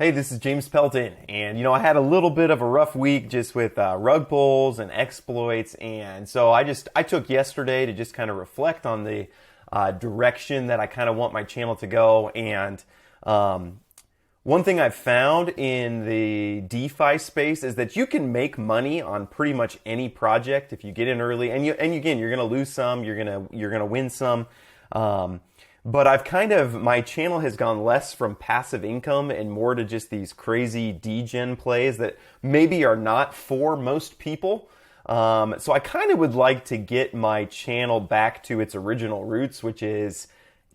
Hey, this is James Pelton, and I had a little bit of a rough week just with rug pulls and exploits, and so I took yesterday to just kind of reflect on the direction that I kind of want my channel to go. And one thing I've found in the DeFi space is that you can make money on pretty much any project if you get in early, and again, you're gonna lose some, you're gonna win some. But my channel has gone less from passive income and more to just these crazy degen plays that maybe are not for most people. So I kind of would like to get my channel back to its original roots, which is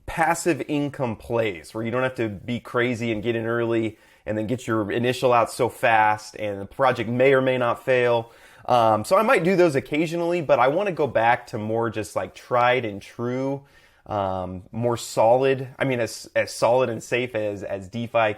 passive income plays, where you don't have to be crazy and get in early and then get your initial out so fast and the project may or may not fail. So I might do those occasionally, but I want to go back to more just like tried and true, more solid. I mean, as solid and safe as DeFi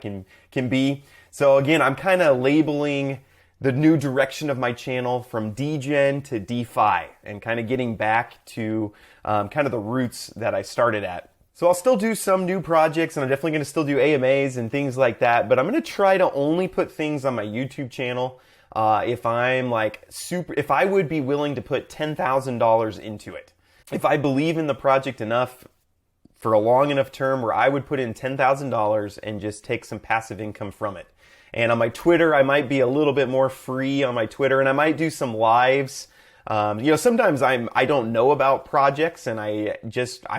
can be. So again, I'm kind of labeling the new direction of my channel from degen to DeFi and kind of getting back to kind of the roots that I started at. So I'll still do some new projects, and I'm definitely going to still do AMAs and things like that, but I'm going to try to only put things on my YouTube channel if I would be willing to put $10,000 into it. If I believe in the project enough for a long enough term where I would put in $10,000 and just take some passive income from it. And on my Twitter, I might be a little bit more free on my Twitter, and I might do some lives. Sometimes I don't know about projects, and I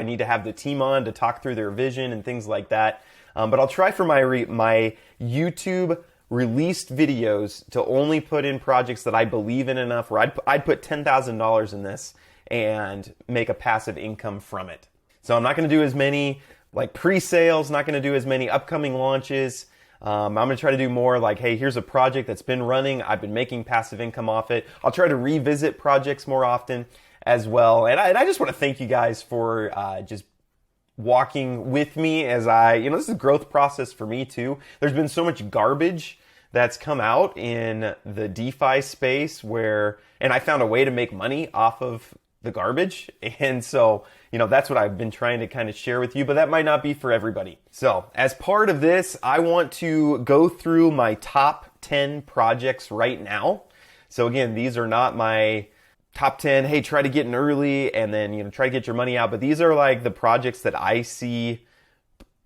need to have the team on to talk through their vision and things like that. But I'll try for my YouTube released videos to only put in projects that I believe in enough where I'd put $10,000 in this and make a passive income from it. So I'm not going to do as many like pre-sales, not going to do as many upcoming launches. I'm going to try to do more like, hey, here's a project that's been running. I've been making passive income off it. I'll try to revisit projects more often as well. And I just want to thank you guys for just walking with me as this is a growth process for me too. There's been so much garbage that's come out in the DeFi space and I found a way to make money off of the garbage. And so, that's what I've been trying to kind of share with you, but that might not be for everybody. So as part of this, I want to go through my top 10 projects right now. So again, these are not my top 10, hey, try to get in early and then, try to get your money out. But these are like the projects that I see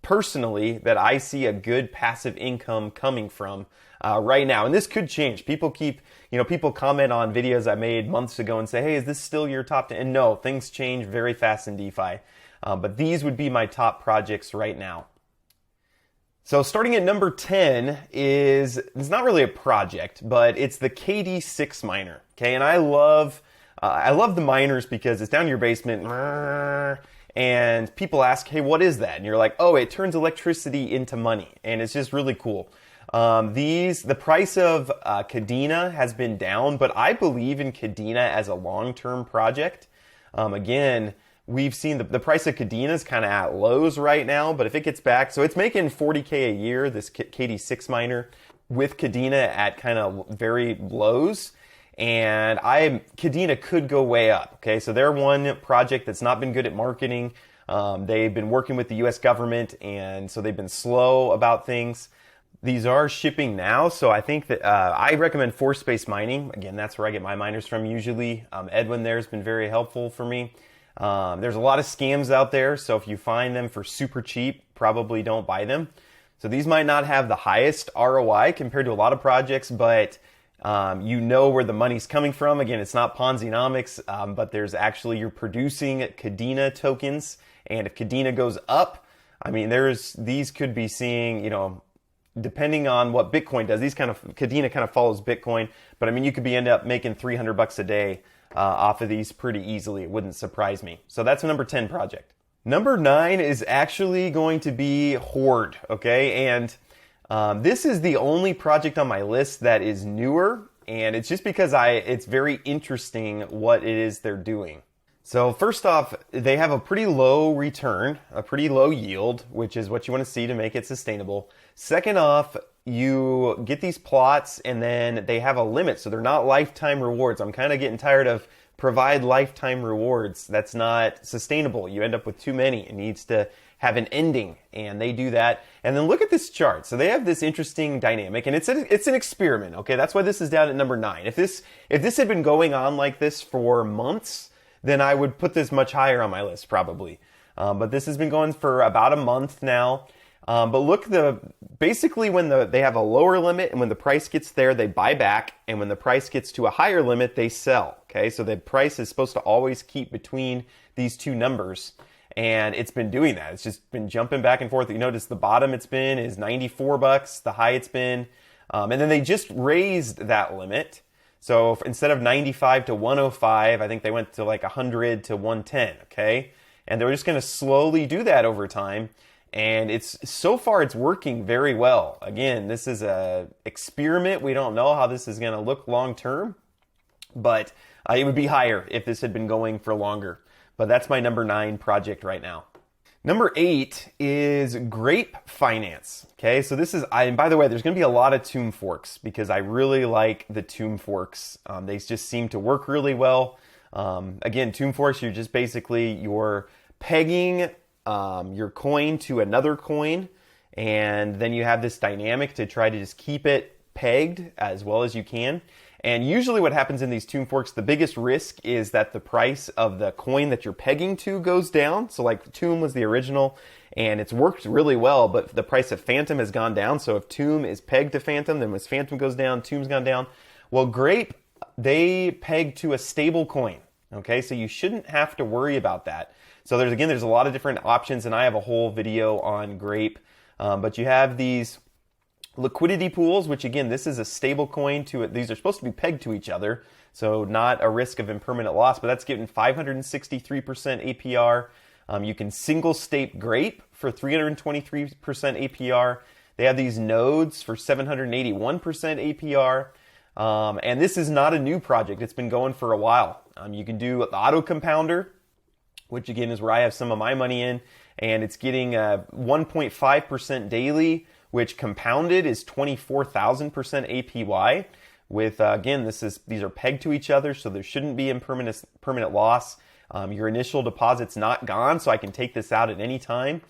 personally, that I see a good passive income coming from right now. And this could change. People comment on videos I made months ago and say, hey, is this still your top 10? And no, things change very fast in DeFi. But these would be my top projects right now. So starting at number 10 it's not really a project, but it's the KD6 miner. Okay, and I love the miners because it's down in your basement. And people ask, hey, what is that? And you're like, oh, it turns electricity into money. And it's just really cool. The price of Kadena has been down, but I believe in Kadena as a long-term project. Again, we've seen the price of Kadena is kind of at lows right now, but if it gets back, so it's making $40K a year, this KD6 miner, with Kadena at kind of very lows. And Kadena could go way up. Okay, so they're one project that's not been good at marketing. They've been working with the US government, and so they've been slow about things. These are shipping now, so I think that I recommend Force Space Mining. Again, that's where I get my miners from usually. Edwin there has been very helpful for me. There's a lot of scams out there, so if you find them for super cheap, probably don't buy them. So these might not have the highest ROI compared to a lot of projects, but where the money's coming from. Again, it's not Ponzi-nomics, but you're producing Kadena tokens. And if Kadena goes up, these could be seeing, depending on what Bitcoin does, Kadena kind of follows Bitcoin, but you could end up making $300 a day off of these pretty easily. It wouldn't surprise me. So that's a number 10 project. Number 9 is actually going to be Horde. Okay. And this is the only project on my list that is newer, and it's just because it's very interesting what it is they're doing. So first off, they have a pretty low return, a pretty low yield, which is what you want to see to make it sustainable. Second off, you get these plots and then they have a limit, so they're not lifetime rewards. I'm kind of getting tired of provide lifetime rewards. That's not sustainable. You end up with too many. It needs to have an ending, and they do that. And then look at this chart. So they have this interesting dynamic, and it's an experiment. Okay, that's why this is down at number 9. If this had been going on like this for months, then I would put this much higher on my list probably. But this has been going for about a month now. But look, basically when they have a lower limit, and when the price gets there, they buy back, and when the price gets to a higher limit, they sell. Okay, so the price is supposed to always keep between these two numbers, and it's been doing that. It's just been jumping back and forth. You notice the bottom it's been is $94, the high it's been, and then they just raised that limit. So instead of 95 to 105, I think they went to like 100 to 110. Okay, and they're just going to slowly do that over time. And so far it's working very well. Again, this is a experiment. We don't know how this is going to look long term, but it would be higher if this had been going for longer. But that's my number 9 project right now. Number 8 is Grape Finance. Okay, so this is, and by the way, there's going to be a lot of tomb forks because I really like the tomb forks. They just seem to work really well. Again, tomb forks, you're just basically you're pegging your coin to another coin, and then you have this dynamic to try to just keep it pegged as well as you can. And usually what happens in these tomb forks, the biggest risk is that the price of the coin that you're pegging to goes down. So like tomb was the original and it's worked really well, but the price of phantom has gone down. So if tomb is pegged to phantom, then when phantom goes down, tomb's gone down. Well, Grape, they peg to a stable coin. Okay, so you shouldn't have to worry about that. So there's a lot of different options, and I have a whole video on Grape. But you have these liquidity pools, which again, this is a stable coin these are supposed to be pegged to each other, so not a risk of impermanent loss, but that's getting 563% APR. You can single stake Grape for 323% APR. They have these nodes for 781% APR. And this is not a new project. It's been going for a while. You can do the auto compounder, which again is where I have some of my money in, and it's getting 1.5% daily, which compounded is 24,000% APY. With again, these are pegged to each other, so there shouldn't be permanent loss. Your initial deposit's not gone, so I can take this out at any time.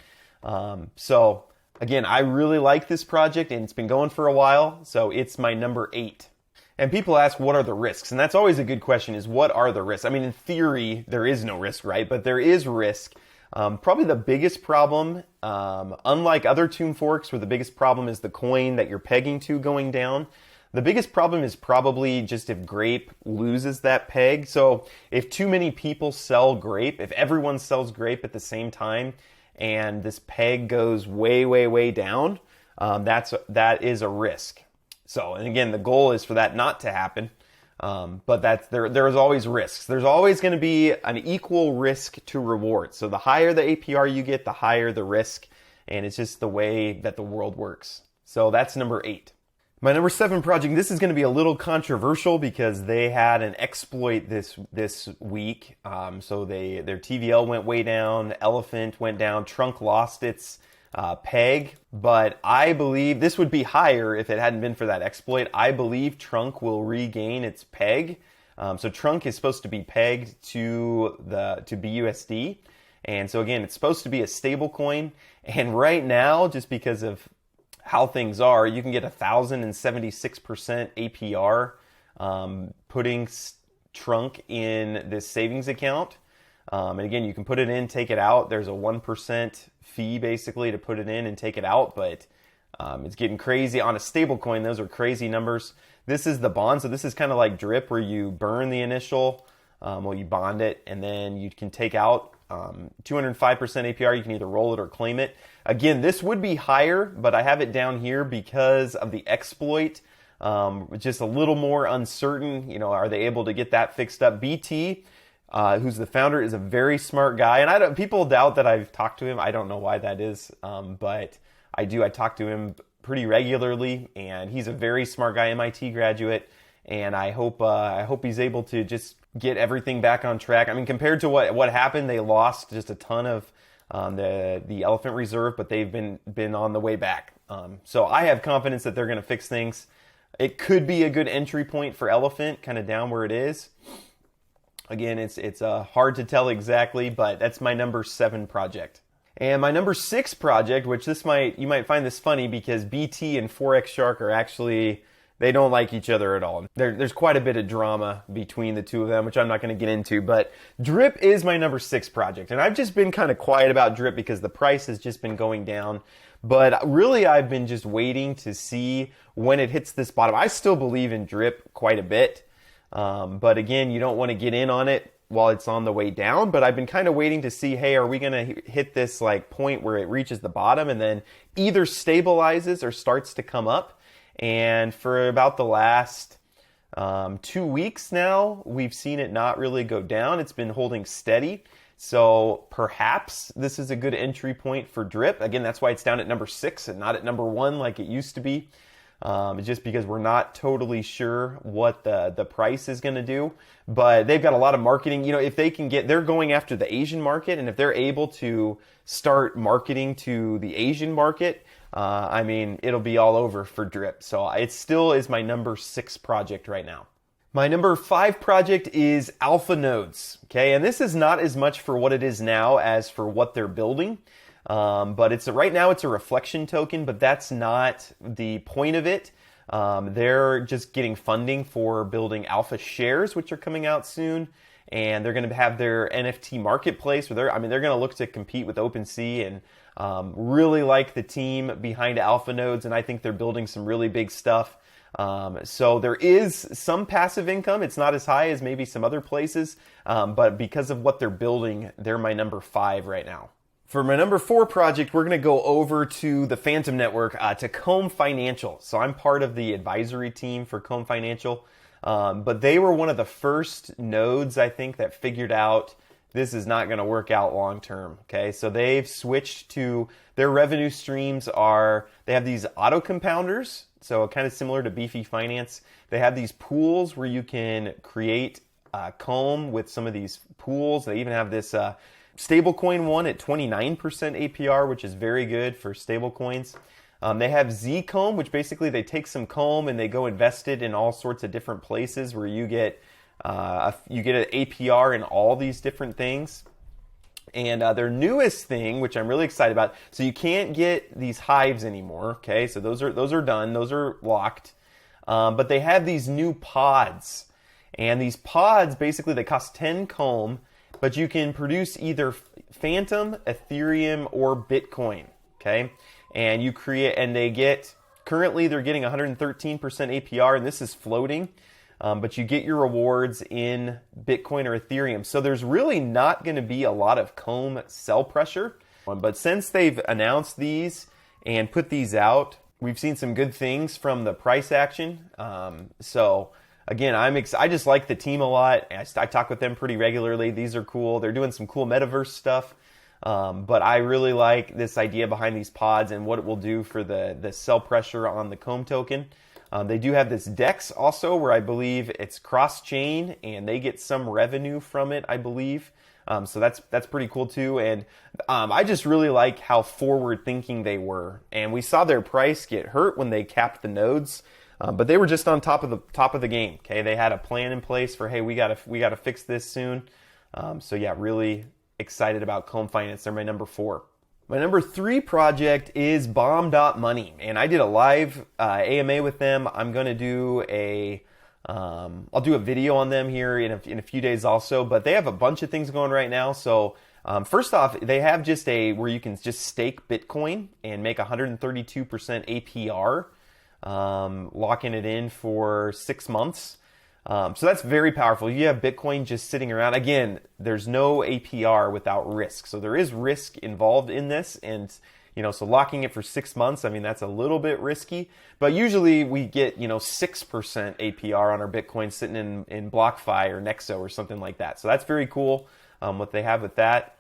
So again, I really like this project, and it's been going for a while, so it's my number 8. And people ask, what are the risks? And that's always a good question, is what are the risks? I mean, in theory, there is no risk, right? But there is risk. Probably the biggest problem, unlike other tomb forks where the biggest problem is the coin that you're pegging to going down, the biggest problem is probably just if Grape loses that peg. So if too many people sell Grape, if everyone sells Grape at the same time and this peg goes way, way, way down, that is a risk. So, and again, the goal is for that not to happen, but there is always risks. There's always going to be an equal risk to reward. So the higher the APR you get, the higher the risk, and it's just the way that the world works. So that's number 8. My number 7 project, this is going to be a little controversial because they had an exploit this week. So their TVL went way down, Elephant went down, Trunk lost its peg, but I believe this would be higher if it hadn't been for that exploit. I believe Trunk will regain its peg. So Trunk is supposed to be pegged to BUSD, and so again, it's supposed to be a stable coin. And right now, just because of how things are, you can get 1,076% APR putting Trunk in this savings account. And again, you can put it in, take it out. There's a 1% fee basically to put it in and take it out, but it's getting crazy. On a stable coin, those are crazy numbers. This is the bond, so this is kind of like drip where you burn the initial, you bond it, and then you can take out 205% APR. You can either roll it or claim it. Again, this would be higher, but I have it down here because of the exploit. Just a little more uncertain. Are they able to get that fixed up? BT, who's the founder, is a very smart guy, and people doubt that I've talked to him. I don't know why that is, but I do. I talk to him pretty regularly, and he's a very smart guy, MIT graduate, and I hope he's able to just get everything back on track. I mean, compared to what happened, they lost just a ton of the Elephant Reserve, but they've been on the way back. So I have confidence that they're going to fix things. It could be a good entry point for Elephant, kind of down where it is. Again, it's hard to tell exactly, but that's my number 7 project. And my number 6 project, which you might find this funny because BT and Forex Shark are actually, they don't like each other at all. There's quite a bit of drama between the two of them, which I'm not going to get into, but Drip is my number 6 project. And I've just been kind of quiet about Drip because the price has just been going down. But really, I've been just waiting to see when it hits this bottom. I still believe in Drip quite a bit. But again, you don't want to get in on it while it's on the way down, but I've been kind of waiting to see, hey, are we going to hit this like point where it reaches the bottom and then either stabilizes or starts to come up? And for about the last 2 weeks now, we've seen it not really go down. It's been holding steady. So perhaps this is a good entry point for Drip. Again, that's why it's down at number 6 and not at number 1 like it used to be. Just because we're not totally sure what the price is going to do. But they've got a lot of marketing. You know, if they can they're going after the Asian market, and if they're able to start marketing to the Asian market, I mean, it'll be all over for Drip. So it still is my number 6 project right now. My number 5 project is YieldNodes. Okay, and this is not as much for what it is now as for what they're building. But right now it's a reflection token, but that's not the point of it. They're just getting funding for building alpha shares, which are coming out soon. And they're going to have their NFT marketplace where they're going to look to compete with OpenSea, and really like the team behind YieldNodes. And I think they're building some really big stuff. So there is some passive income. It's not as high as maybe some other places. But because of what they're building, they're my number 5 right now. For my number 4 project, we're going to go over to the Phantom Network, to Comb Financial. So I'm part of the advisory team for Comb Financial. But they were one of the first nodes, I think, that figured out this is not going to work out long term. Okay, so they've switched to their revenue streams they have these auto compounders. So kind of similar to Beefy Finance. They have these pools where you can create Comb with some of these pools. They even have this stablecoin one at 29% APR, which is very good for stablecoins. They have Zcomb, which basically they take some Comb and they go invest it in all sorts of different places where you get an APR in all these different things. And their newest thing, which I'm really excited about, so you can't get these hives anymore. Okay, so those are done, those are locked. But they have these new pods, and these pods basically they cost 10 Comb. But you can produce either Phantom, Ethereum, or Bitcoin, okay? And currently they're getting 113% APR, and this is floating. But you get your rewards in Bitcoin or Ethereum. So there's really not going to be a lot of Comb sell pressure. But since they've announced these and put these out, we've seen some good things from the price action. So again, I just like the team a lot. I talk with them pretty regularly. These are cool. They're doing some cool metaverse stuff. But I really like this idea behind these pods and what it will do for the sell pressure on the Comb token. They do have this DEX also where I believe it's cross-chain and they get some revenue from it, I believe. So that's pretty cool too. And I just really like how forward-thinking they were. And we saw their price get hurt when they capped the nodes. But they were just on top of the game. Okay, they had a plan in place for, hey, we gotta fix this soon. So yeah, really excited about Comb Finance. They're my number 4. My number 3 project is Bomb.money, and I did a live AMA with them. I'm gonna do I'll do a video on them here in a few days also. But they have a bunch of things going right now. So first off, they have just where you can just stake Bitcoin and make 132% APR. Locking it in for 6 months. So that's very powerful. You have Bitcoin just sitting around. Again, there's no APR without risk. So there is risk involved in this. And, so locking it for 6 months, I mean, that's a little bit risky. But usually we get, 6% APR on our Bitcoin sitting in BlockFi or Nexo or something like that. So that's very cool what they have with that.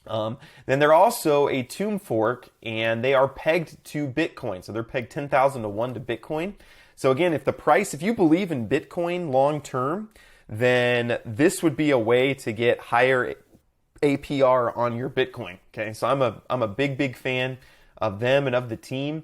Then they're also a Tomb fork, and they are pegged to Bitcoin. So they're pegged 10,000 to 1 to Bitcoin. So again, if you believe in Bitcoin long term, then this would be a way to get higher APR on your Bitcoin. Okay, so I'm a big fan of them and of the team.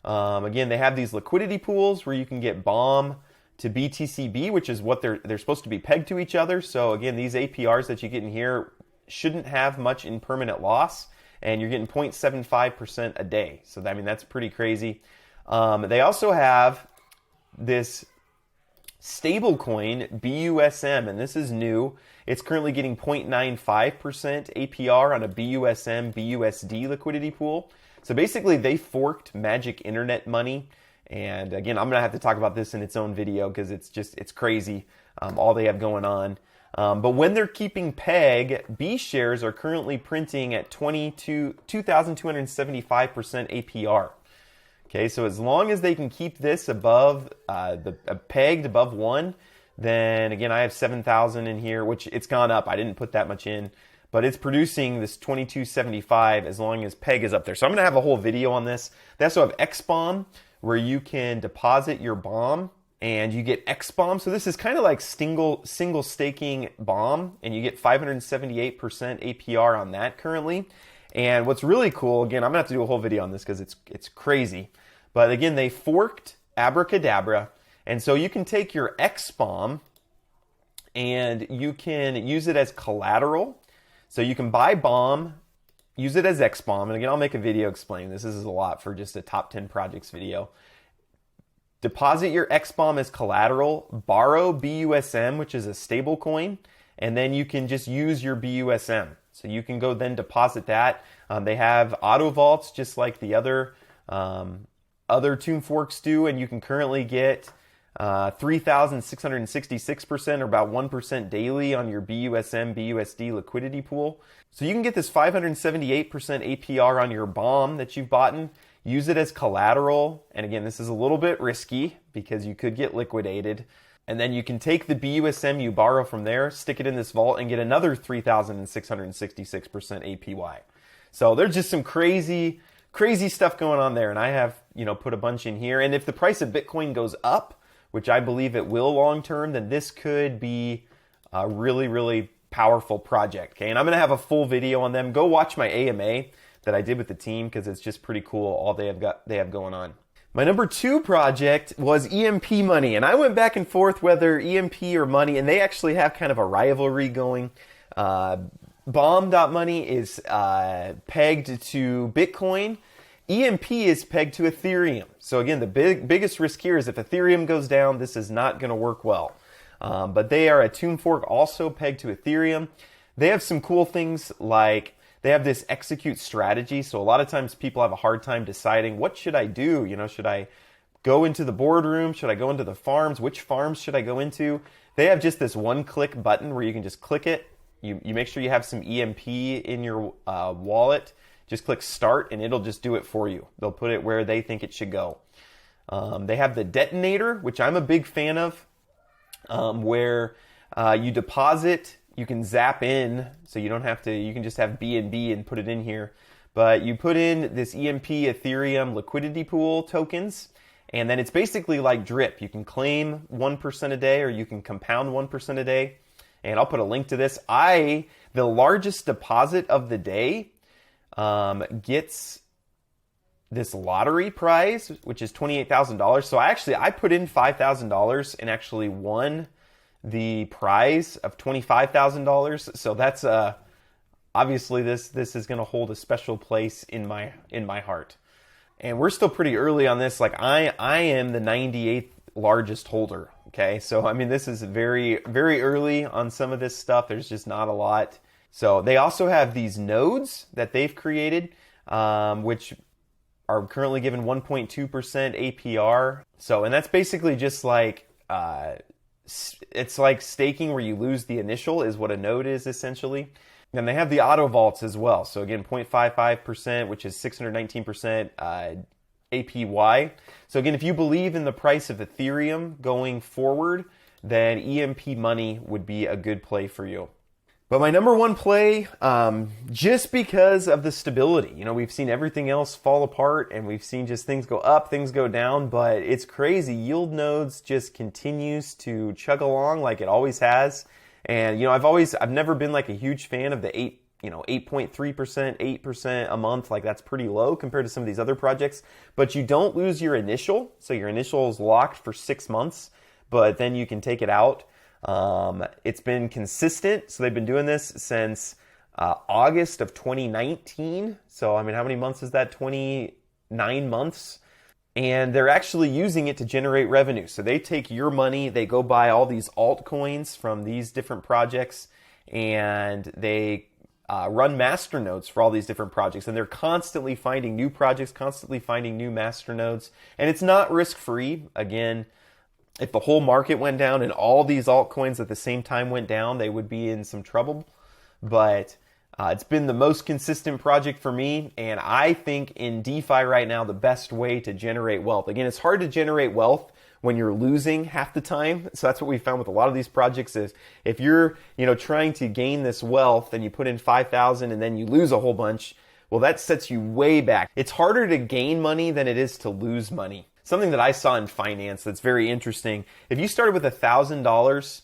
Again, they have these liquidity pools where you can get Bomb to BTCB, which is what they're supposed to be pegged to each other. So again, these APRs that you get in here shouldn't have much in permanent loss, and you're getting 0.75% a day. So I mean, that's pretty crazy. They also have this stable coin BUSM, and this is new. It's currently getting 0.95% APR on a BUSM BUSD liquidity pool. So basically, they forked Magic Internet Money. And again, I'm gonna have to talk about this in its own video because it's crazy, all they have going on. But when they're keeping peg, B shares are currently printing at 2,275% APR. Okay, so as long as they can keep this above pegged above 1, then again, I have 7,000 in here, which it's gone up. I didn't put that much in, but it's producing this 2275 as long as peg is up there. So I'm gonna have a whole video on this. They also have XBomb, where you can deposit your bomb and you get XBomb. So this is kind of like single staking bomb, and you get 578% APR on that currently. And what's really cool, again, I'm gonna have to do a whole video on this because it's crazy. But again, they forked Abracadabra, and so you can take your XBomb and you can use it as collateral. So you can buy bomb, use it as XBomb, and again, I'll make a video explaining this. This is a lot for just a top 10 projects video. Deposit your XBomb as collateral, borrow BUSM, which is a stable coin, and then you can just use your BUSM. So you can go then deposit that. They have auto vaults just like the other Tomb Forks do, and you can currently get 3,666%, or about 1% daily on your BUSM BUSD liquidity pool. So you can get this 578% APR on your bomb that you've bought, use it as collateral. And again, this is a little bit risky because you could get liquidated. And then you can take the BUSM you borrow from there, stick it in this vault, and get another 3,666% APY. So there's just some crazy stuff going on there. And I have, put a bunch in here. And if the price of Bitcoin goes up, which I believe it will long term, then this could be a really, really powerful project. Okay, and I'm going to have a full video on them. Go watch my AMA that I did with the team because it's just pretty cool all they have going on. My number 2 project was EMP Money, and I went back and forth whether EMP or Money, and they actually have kind of a rivalry going. Bomb.money is pegged to Bitcoin. EMP is pegged to Ethereum. So again, the biggest risk here is if Ethereum goes down, this is not going to work well. But they are a Tomb Fork also pegged to Ethereum. They have some cool things like they have this execute strategy. So a lot of times people have a hard time deciding, what should I do? Should I go into the boardroom? Should I go into the farms? Which farms should I go into? They have just this one-click button where you can just click it. You make sure you have some EMP in your wallet. Just click start and it'll just do it for you. They'll put it where they think it should go. They have the detonator, which I'm a big fan of, where you deposit, you can zap in, so you don't have to, you can just have BNB and put it in here. But you put in this EMP Ethereum liquidity pool tokens, and then it's basically like drip. You can claim 1% a day, or you can compound 1% a day. And I'll put a link to this. The largest deposit of the day gets this lottery prize, which is $28,000. So I put in $5,000 and actually won the prize of $25,000. So that's obviously this is going to hold a special place in my heart. And we're still pretty early on this. Like I am the 98th largest holder. Okay, so I mean this is very, very early on some of this stuff. There's just not a lot. So they also have these nodes that they've created, which are currently given 1.2% APR. So, and that's basically just like, it's like staking where you lose the initial is what a node is essentially. And they have the auto vaults as well. So again, 0.55%, which is 619% APY. So again, if you believe in the price of Ethereum going forward, then EMP Money would be a good play for you. But my number 1 play, just because of the stability. We've seen everything else fall apart, and we've seen just things go up, things go down, but it's crazy. YieldNodes just continues to chug along like it always has. And, I've never been like a huge fan of the 8.3%, 8% a month. Like that's pretty low compared to some of these other projects, but you don't lose your initial. So your initial is locked for 6 months, but then you can take it out. It's been consistent. So they've been doing this since August of 2019. So, I mean, how many months is that? 29 months. And they're actually using it to generate revenue. So they take your money, they go buy all these altcoins from these different projects, and they run masternodes for all these different projects. And they're constantly finding new projects, constantly finding new masternodes. And it's not risk-free. Again, if the whole market went down and all these altcoins at the same time went down, they would be in some trouble. But it's been the most consistent project for me, and I think in DeFi right now, the best way to generate wealth. Again, it's hard to generate wealth when you're losing half the time. So that's what we found with a lot of these projects is if you're, trying to gain this wealth and you put in 5,000 and then you lose a whole bunch, well, that sets you way back. It's harder to gain money than it is to lose money. Something that I saw in finance that's very interesting. If you started with $1,000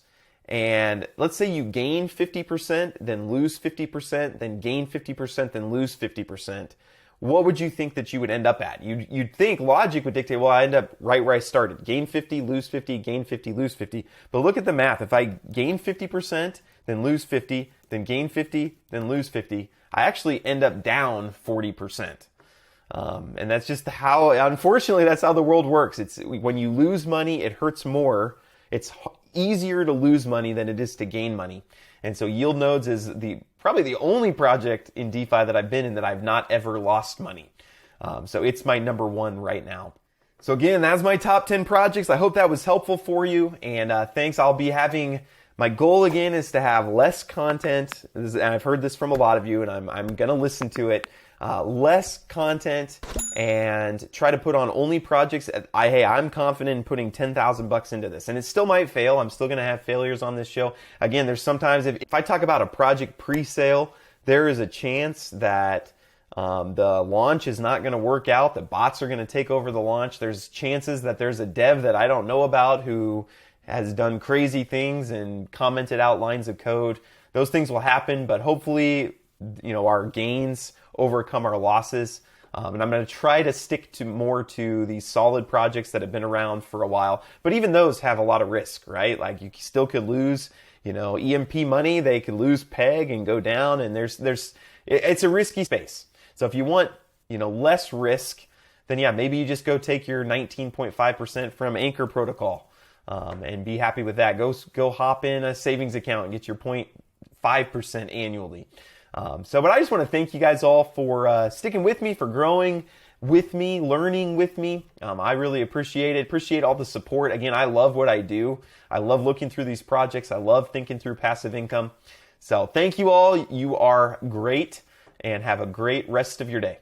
and let's say you gain 50%, then lose 50%, then gain 50%, then lose 50%, what would you think that you would end up at? You'd think logic would dictate, well, I end up right where I started. Gain 50, lose 50, gain 50, lose 50. But look at the math. If I gain 50%, then lose 50, then gain 50, then lose 50, I actually end up down 40%. And that's just how, unfortunately, that's how the world works. It's when you lose money, it hurts more. It's easier to lose money than it is to gain money. And so YieldNodes is probably the only project in DeFi that I've been in that I've not ever lost money. So it's my number one right now. So again, that's my top 10 projects. I hope that was helpful for you. And thanks. My goal again is to have less content. And I've heard this from a lot of you, and I'm going to listen to it. Less content and try to put on only projects I'm confident in putting $10,000 into this, and it still might fail. I'm still going to have failures on this show. Again, there's sometimes if I talk about a project pre-sale, there is a chance that the launch is not going to work out. The bots are going to take over the launch. There's chances that there's a dev that I don't know about who has done crazy things and commented out lines of code. Those things will happen, but hopefully, our gains overcome our losses. And I'm going to try to stick more to these solid projects that have been around for a while. But even those have a lot of risk, right? Like you still could lose, EMP Money. They could lose peg and go down. And it's a risky space. So if you want, less risk, then yeah, maybe you just go take your 19.5% from Anchor Protocol and be happy with that. Go hop in a savings account and get your 0.5% annually. But I just want to thank you guys all for sticking with me, for growing with me, learning with me. I really appreciate it. Appreciate all the support. Again, I love what I do. I love looking through these projects. I love thinking through passive income. So thank you all. You are great, and have a great rest of your day.